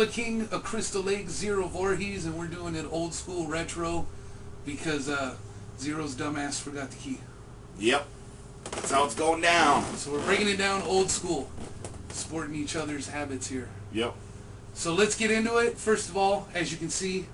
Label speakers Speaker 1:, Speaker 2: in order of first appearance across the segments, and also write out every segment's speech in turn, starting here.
Speaker 1: King of Crystal Lake, Zero Voorhees, and we're doing it old school retro because Zero's dumbass forgot the key.
Speaker 2: Yep. That's how it's going down.
Speaker 1: So we're breaking it down old school, sporting each other's habits here.
Speaker 2: Yep.
Speaker 1: So let's get into it. First of all, as you can see,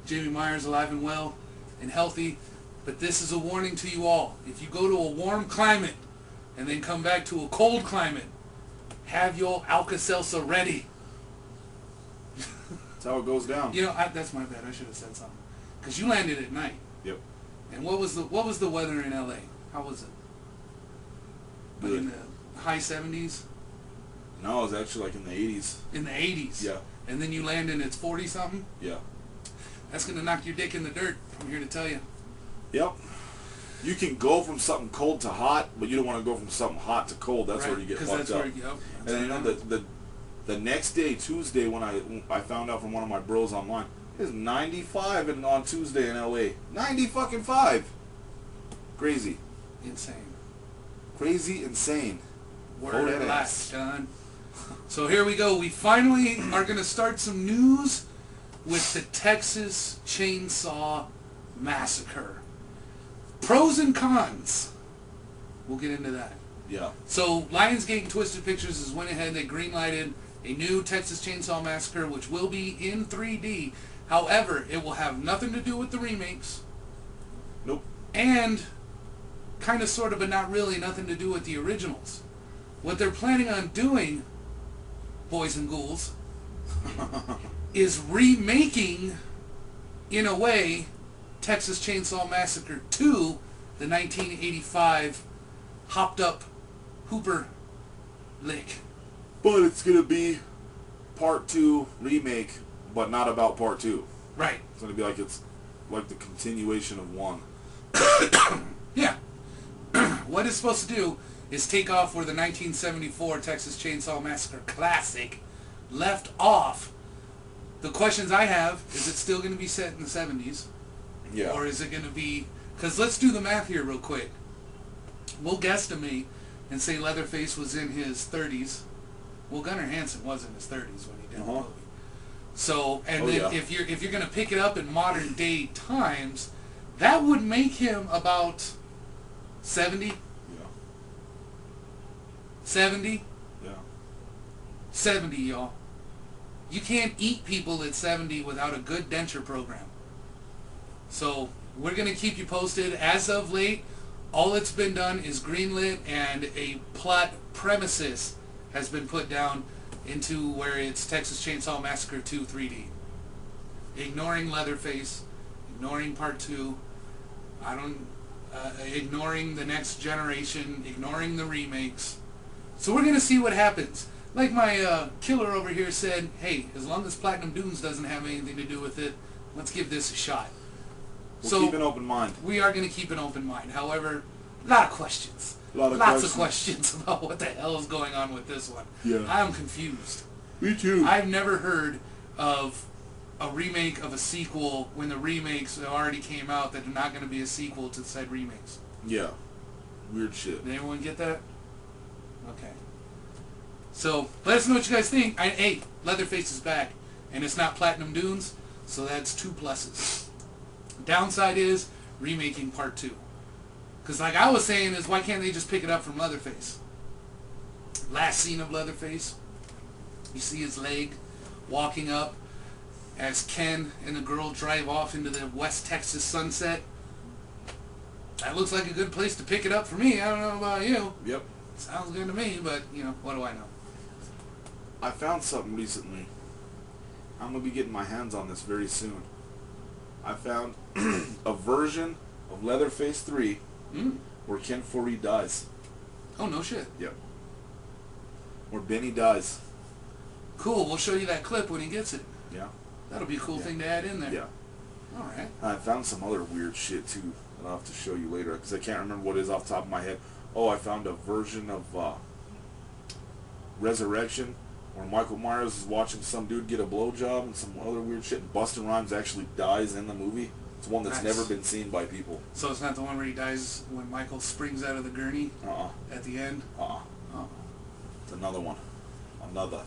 Speaker 1: Jamie Myers alive and well and healthy. But this is a warning to you all. If you go to a warm climate and then come back to a cold climate, have your Alka-Seltzer ready.
Speaker 2: That's how it goes down.
Speaker 1: You know, that's my bad. I should have said something. Because you landed at night.
Speaker 2: Yep.
Speaker 1: And what was the weather in L.A.? How was it? Like in the high 70s?
Speaker 2: No, it was actually like in the 80s.
Speaker 1: In the 80s?
Speaker 2: Yeah.
Speaker 1: And then you land and it's 40-something?
Speaker 2: Yeah.
Speaker 1: That's going to knock your dick in the dirt, I'm here to tell you.
Speaker 2: Yep. You can go from something cold to hot, but you don't want to go from something hot to cold. That's
Speaker 1: right,
Speaker 2: where you get fucked up. And you know, the next day, Tuesday, when I found out from one of my bros online, it was 95 on Tuesday in LA. 90 fucking 5. Crazy.
Speaker 1: Insane.
Speaker 2: Crazy, insane.
Speaker 1: Word at last, John. So here we go. We finally are going to start some news with the Texas Chainsaw Massacre. Pros and cons. We'll get into that.
Speaker 2: Yeah.
Speaker 1: So Lionsgate and Twisted Pictures has went ahead and they greenlighted a new Texas Chainsaw Massacre, which will be in 3D. However, it will have nothing to do with the remakes.
Speaker 2: Nope.
Speaker 1: And kind of, sort of, but not really, nothing to do with the originals. What they're planning on doing, boys and ghouls, is remaking, in a way, Texas Chainsaw Massacre 2, the 1985 hopped up Hooper lick.
Speaker 2: But it's going to be part 2 remake, but not about part 2.
Speaker 1: Right.
Speaker 2: It's going to be like it's like the continuation of 1.
Speaker 1: Yeah. What it's supposed to do is take off where the 1974 Texas Chainsaw Massacre classic left off. The questions I have, is it still going to be set in the 70s?
Speaker 2: Yeah.
Speaker 1: Or is it going to be... Because let's do the math here real quick. We'll guesstimate and say Leatherface was in his 30s. Well, Gunnar Hansen was in his 30s when he did the movie. So, and then if you're going to pick it up in modern day times, that would make him about 70?
Speaker 2: Yeah.
Speaker 1: 70?
Speaker 2: Yeah.
Speaker 1: 70, y'all. You can't eat people at 70 without a good denture program. So, we're going to keep you posted. As of late, all that's been done is greenlit and a plot premises has been put down into where it's Texas Chainsaw Massacre 2 3D. Ignoring Leatherface, ignoring Part 2, ignoring the next generation, ignoring the remakes. So we're going to see what happens. Like my killer over here said, hey, as long as Platinum Dunes doesn't have anything to do with it, let's give this a shot.
Speaker 2: We'll keep an open mind.
Speaker 1: We are going to keep an open mind. However, a lot of questions. Lots of questions about what the hell is going on with this one.
Speaker 2: Yeah.
Speaker 1: I'm confused.
Speaker 2: Me too.
Speaker 1: I've never heard of a remake of a sequel when the remakes already came out that are not going to be a sequel to said remakes.
Speaker 2: Yeah. Weird shit.
Speaker 1: Did anyone get that? Okay. So, let us know what you guys think. Hey, Leatherface is back. And it's not Platinum Dunes, so that's 2 pluses. Downside is remaking Part 2. Because like I was saying is, why can't they just pick it up from Leatherface? Last scene of Leatherface, you see his leg walking up as Ken and the girl drive off into the West Texas sunset. That looks like a good place to pick it up for me. I don't know about you.
Speaker 2: Yep.
Speaker 1: Sounds good to me, but, you know, what do I know?
Speaker 2: I found something recently. I'm going to be getting my hands on this very soon. I found a version of Leatherface 3 where Ken Foree dies.
Speaker 1: Oh, no shit.
Speaker 2: Yep. Where Benny dies.
Speaker 1: Cool. We'll show you that clip when he gets it.
Speaker 2: Yeah.
Speaker 1: That'll be a cool thing to add in there.
Speaker 2: Yeah.
Speaker 1: All right.
Speaker 2: I found some other weird shit too that I'll have to show you later because I can't remember what it is off the top of my head. Oh, I found a version of Resurrection where Michael Myers is watching some dude get a blowjob and some other weird shit. And Busta Rhymes actually dies in the movie. It's one that's never been seen by people.
Speaker 1: So it's not the one where he dies when Michael springs out of the gurney at the end?
Speaker 2: It's another one. Another.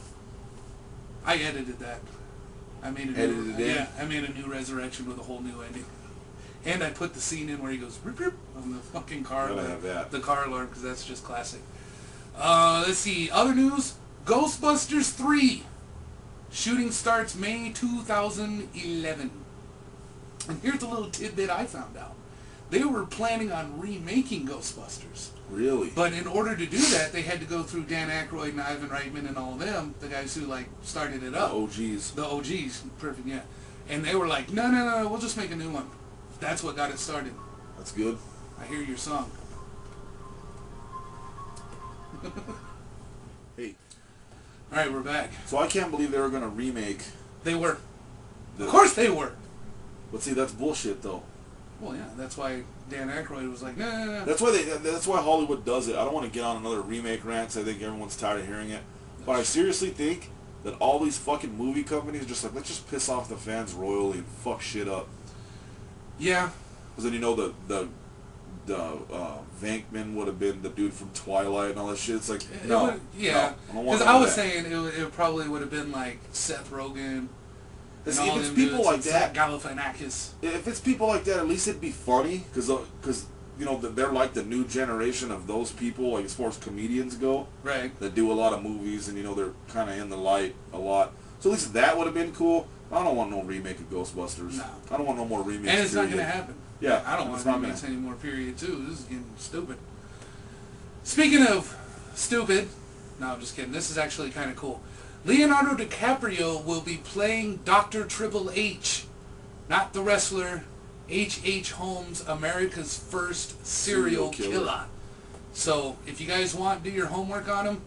Speaker 1: I edited that. I made a
Speaker 2: Edited
Speaker 1: new,
Speaker 2: it in?
Speaker 1: yeah, I made a new Resurrection with a whole new ending. And I put the scene in where he goes rip rip on the fucking car,
Speaker 2: Gotta have that.
Speaker 1: the car alarm, because that's just classic. Let's see, other news: Ghostbusters 3. Shooting starts May 2011. And here's a little tidbit I found out. They were planning on remaking Ghostbusters.
Speaker 2: Really?
Speaker 1: But in order to do that, they had to go through Dan Aykroyd and Ivan Reitman and all of them, the guys who like started it up.
Speaker 2: OGs.
Speaker 1: The OGs, perfect, yeah. And they were like, no, we'll just make a new one. That's what got it started.
Speaker 2: That's good.
Speaker 1: I hear your song.
Speaker 2: Hey.
Speaker 1: All right, we're back.
Speaker 2: So I can't believe they were gonna remake.
Speaker 1: They were.
Speaker 2: The,
Speaker 1: Of course they were.
Speaker 2: But see, that's bullshit, though.
Speaker 1: Well, yeah, that's why Dan Aykroyd was like, no.
Speaker 2: That's why That's why Hollywood does it. I don't want to get on another remake rant, 'cause I think everyone's tired of hearing it. But I seriously think that all these fucking movie companies are just like, let's just piss off the fans royally and fuck shit up.
Speaker 1: Yeah.
Speaker 2: Because then you know the Venkman would have been the dude from Twilight and all that shit. It's like, no.
Speaker 1: Yeah.
Speaker 2: No, I don't want
Speaker 1: Because
Speaker 2: none
Speaker 1: I
Speaker 2: of
Speaker 1: was
Speaker 2: that.
Speaker 1: saying it probably would have been like Seth Rogen. And
Speaker 2: See,
Speaker 1: all
Speaker 2: if it's
Speaker 1: them
Speaker 2: people
Speaker 1: dudes,
Speaker 2: like
Speaker 1: and
Speaker 2: that,
Speaker 1: Zach Galifianakis.
Speaker 2: if it's people like that, at least it'd be funny. Because you know, they're like the new generation of those people, like as far as comedians go.
Speaker 1: Right.
Speaker 2: That do a lot of movies, and you know, they're kind of in the light a lot. So at least that would have been cool. I don't want no remake of Ghostbusters.
Speaker 1: No.
Speaker 2: I don't want no more remakes.
Speaker 1: And it's not
Speaker 2: period.
Speaker 1: going to happen.
Speaker 2: Yeah,
Speaker 1: I don't
Speaker 2: it's
Speaker 1: want
Speaker 2: not
Speaker 1: remakes
Speaker 2: gonna-
Speaker 1: anymore, period, too. This is getting stupid. Speaking of stupid, no, I'm just kidding. This is actually kind of cool. Leonardo DiCaprio will be playing Dr. Triple H, not the wrestler, H.H. Holmes, America's first serial killer. So, if you guys want, do your homework on him.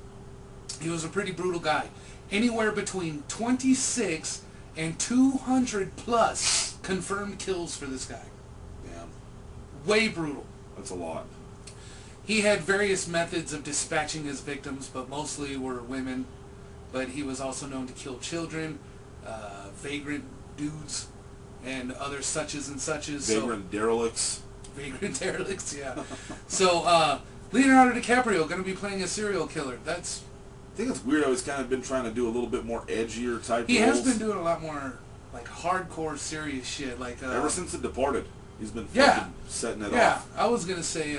Speaker 1: He was a pretty brutal guy. Anywhere between 26 and 200 plus confirmed kills for this guy.
Speaker 2: Damn,
Speaker 1: Way brutal.
Speaker 2: that's a lot.
Speaker 1: He had various methods of dispatching his victims, but mostly were women. But he was also known to kill children, vagrant dudes, and other suches and suches.
Speaker 2: Vagrant derelicts.
Speaker 1: Vagrant derelicts, yeah. So, Leonardo DiCaprio going to be playing a serial killer. That's...
Speaker 2: I think it's weird how he's kind of been trying to do a little bit more edgier type
Speaker 1: He
Speaker 2: roles.
Speaker 1: has been doing a lot more, like, hardcore, serious shit. Like
Speaker 2: Ever since The Departed, he's been fucking
Speaker 1: Yeah.
Speaker 2: setting it
Speaker 1: Yeah,
Speaker 2: off.
Speaker 1: I was going to say,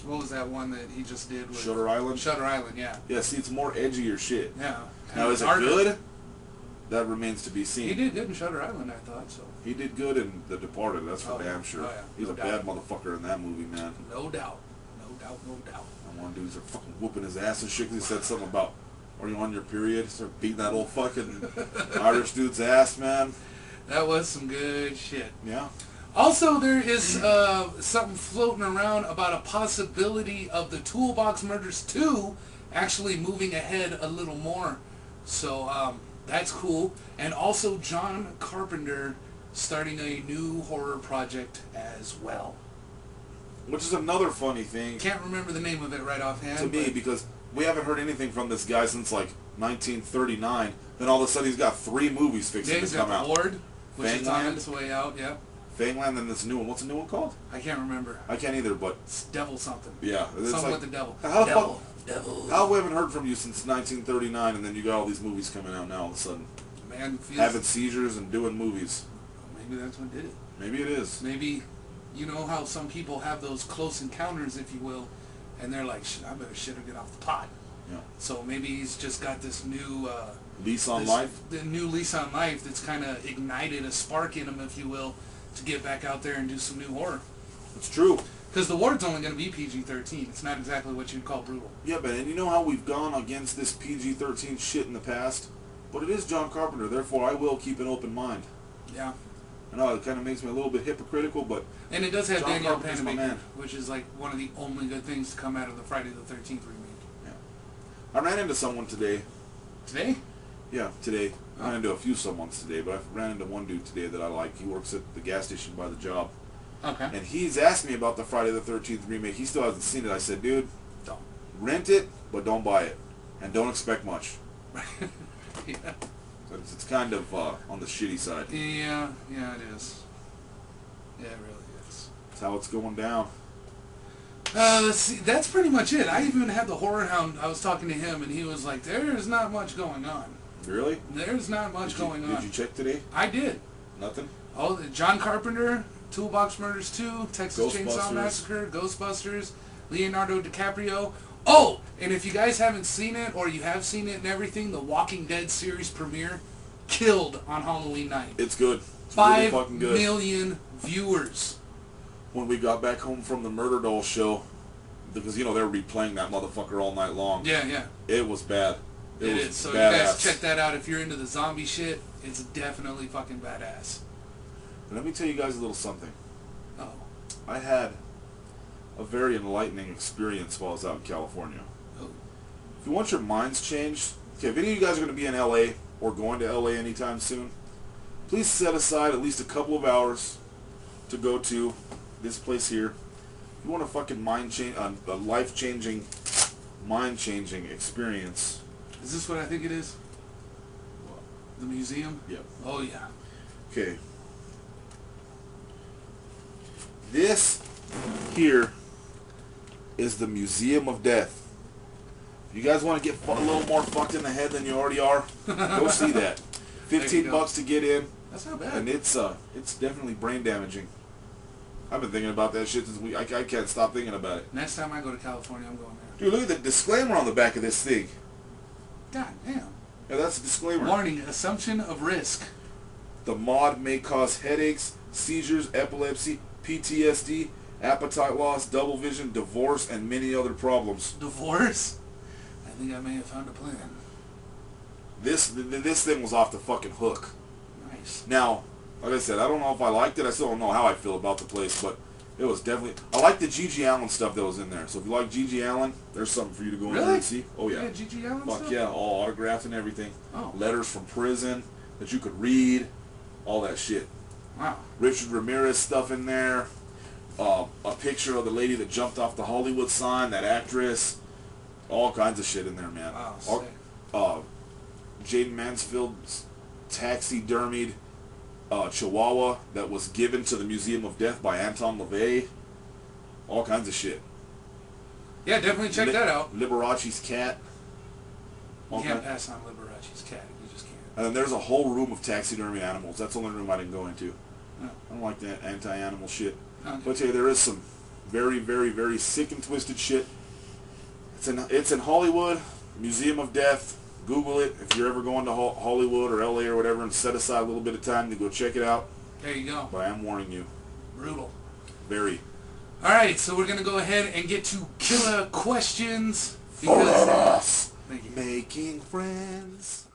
Speaker 1: what was that one that he just did? With
Speaker 2: Shutter Island?
Speaker 1: Shutter Island, yeah.
Speaker 2: Yeah, see, it's more edgier shit.
Speaker 1: Yeah.
Speaker 2: Now, is it
Speaker 1: Harder.
Speaker 2: good? That remains to be seen.
Speaker 1: He did good in Shutter Island, I thought, so.
Speaker 2: He did good in The Departed, that's for
Speaker 1: Oh, yeah.
Speaker 2: damn sure.
Speaker 1: Oh, yeah.
Speaker 2: He's
Speaker 1: No
Speaker 2: a
Speaker 1: doubt.
Speaker 2: bad motherfucker in that movie, man.
Speaker 1: No doubt. No doubt, no doubt.
Speaker 2: And one dude's fucking whooping his ass and shit 'cause he said something about, are you on your period? Start beating that old fucking Irish dude's ass, man.
Speaker 1: That was some good shit.
Speaker 2: Yeah.
Speaker 1: Also, there is something floating around about a possibility of the Toolbox Murders 2 actually moving ahead a little more. So, that's cool. And also, John Carpenter starting a new horror project as well.
Speaker 2: Which is another funny thing
Speaker 1: Can't remember the name of it right offhand.
Speaker 2: to me
Speaker 1: but
Speaker 2: because we haven't heard anything from this guy since like 1939. Then all of a sudden he's got 3 movies fixing
Speaker 1: yeah,
Speaker 2: to
Speaker 1: he's got
Speaker 2: come out.
Speaker 1: The Ward, which is on
Speaker 2: Fangland.
Speaker 1: its way out, yep.
Speaker 2: Fangland and this new one. What's the new one called?
Speaker 1: I can't remember.
Speaker 2: I can't either, but
Speaker 1: It's Devil something.
Speaker 2: yeah. It's
Speaker 1: Something
Speaker 2: like,
Speaker 1: with the devil.
Speaker 2: how the
Speaker 1: Devil. Devil.
Speaker 2: how we haven't heard from you since 1939 and then you got all these movies coming out now all of a sudden.
Speaker 1: Man, feels,
Speaker 2: Having seizures and doing movies.
Speaker 1: maybe that's what did it.
Speaker 2: Maybe it is.
Speaker 1: Maybe, you know how some people have those close encounters, if you will, and they're like, shit, I better shit or get off the pot.
Speaker 2: Yeah.
Speaker 1: So maybe he's just got this new...
Speaker 2: Lease on life.
Speaker 1: The new lease on life that's kind of ignited a spark in him, if you will, to get back out there and do some new horror.
Speaker 2: It's true.
Speaker 1: Because The Ward's only going to be PG-13. It's not exactly what you'd call brutal.
Speaker 2: Yeah, but and you know how we've gone against this PG-13 shit in the past? But it is John Carpenter, therefore I will keep an open mind.
Speaker 1: Yeah.
Speaker 2: I know it kind of makes me a little bit hypocritical, but
Speaker 1: And it does have
Speaker 2: John
Speaker 1: Danielle
Speaker 2: Carpenter's my
Speaker 1: Panabaker,
Speaker 2: man.
Speaker 1: which is like one of the only good things to come out of the Friday the 13th remake.
Speaker 2: I ran into someone today.
Speaker 1: Today?
Speaker 2: Yeah, today. I ran into a few someones today, but I ran into one dude today that I like. He works at the gas station by the job.
Speaker 1: Okay.
Speaker 2: And he's asked me about the Friday the 13th remake. He still hasn't seen it. I said, dude,
Speaker 1: Don't.
Speaker 2: rent it, but don't buy it. And don't expect much.
Speaker 1: Yeah.
Speaker 2: So it's kind of on the shitty side.
Speaker 1: Yeah, it is. Yeah, it really is.
Speaker 2: That's how it's going down.
Speaker 1: Let's see. That's pretty much it. I even had the Horror Hound. I was talking to him, and he was like, "There is not much going on."
Speaker 2: Really?
Speaker 1: There's not much going on.
Speaker 2: Did you check today?
Speaker 1: I did.
Speaker 2: Nothing?
Speaker 1: Oh, John Carpenter, Toolbox Murders 2, Texas Chainsaw
Speaker 2: Ghostbusters.
Speaker 1: Massacre, Ghostbusters, Leonardo DiCaprio. Oh, and if you guys haven't seen it, or you have seen it and everything, the Walking Dead series premiere killed on Halloween night.
Speaker 2: It's good. It's really
Speaker 1: 5
Speaker 2: fucking good.
Speaker 1: million viewers.
Speaker 2: When we got back home from the Murder Doll show, because, you know, they were replaying that motherfucker all night long.
Speaker 1: Yeah, yeah.
Speaker 2: It was bad.
Speaker 1: It
Speaker 2: was
Speaker 1: is. So
Speaker 2: badass.
Speaker 1: you guys check that out if you're into the zombie shit. It's definitely fucking badass.
Speaker 2: And let me tell you guys a little something.
Speaker 1: Oh.
Speaker 2: I had a very enlightening experience while I was out in California.
Speaker 1: Oh.
Speaker 2: If you want your minds changed, okay, if any of you guys are going to be in LA or going to LA anytime soon, please set aside at least a couple of hours to go to this place here. If you want a fucking a life-changing, mind-changing experience.
Speaker 1: Is this what I think it is? The museum?
Speaker 2: Yep.
Speaker 1: Oh, yeah.
Speaker 2: Okay. This here is the Museum of Death. If you guys want to get a little more fucked in the head than you already are, go see that. 15 bucks to get in.
Speaker 1: That's not bad.
Speaker 2: And it's definitely brain damaging. I've been thinking about that shit since I can't stop thinking about it.
Speaker 1: Next time I go to California, I'm going there.
Speaker 2: Dude, look at the disclaimer on the back of this thing.
Speaker 1: God damn.
Speaker 2: Yeah, that's a disclaimer.
Speaker 1: Warning, assumption of risk.
Speaker 2: The mod may cause headaches, seizures, epilepsy, PTSD, appetite loss, double vision, divorce, and many other problems.
Speaker 1: Divorce? I think I may have found a plan.
Speaker 2: This thing was off the fucking hook.
Speaker 1: Nice.
Speaker 2: Now, like I said, I don't know if I liked it. I still don't know how I feel about the place, but it was definitely... I like the G.G. Allen stuff that was in there. So if you like G.G. Allen, there's something for you to go in there and see. Oh, yeah.
Speaker 1: Yeah, G.G. Allen
Speaker 2: Fuck
Speaker 1: stuff?
Speaker 2: yeah, all autographed and everything.
Speaker 1: Oh.
Speaker 2: Letters from prison that you could read. All that shit.
Speaker 1: Wow.
Speaker 2: Richard Ramirez stuff in there. A picture of the lady that jumped off the Hollywood sign, that actress. All kinds of shit in there, man.
Speaker 1: Wow,
Speaker 2: All, Jaden Mansfield's taxidermied Chihuahua that was given to the Museum of Death by Anton LaVey. All kinds of shit.
Speaker 1: Yeah, definitely check that out.
Speaker 2: Liberace's cat.
Speaker 1: You can't pass on Liberace's cat. You just can't.
Speaker 2: And then there's a whole room of taxidermy animals. That's the only room I didn't go into.
Speaker 1: Oh.
Speaker 2: I don't like that anti-animal shit.
Speaker 1: Okay.
Speaker 2: But I tell you, there is some very, very, very sick and twisted shit. It's in Hollywood, Museum of Death. Google it if you're ever going to Hollywood or LA or whatever, and set aside a little bit of time to go check it out.
Speaker 1: There you go.
Speaker 2: But I am warning you.
Speaker 1: Brutal.
Speaker 2: Very.
Speaker 1: All right, so we're going to go ahead and get to killer questions.
Speaker 2: For us,
Speaker 1: Thank you.
Speaker 2: making friends.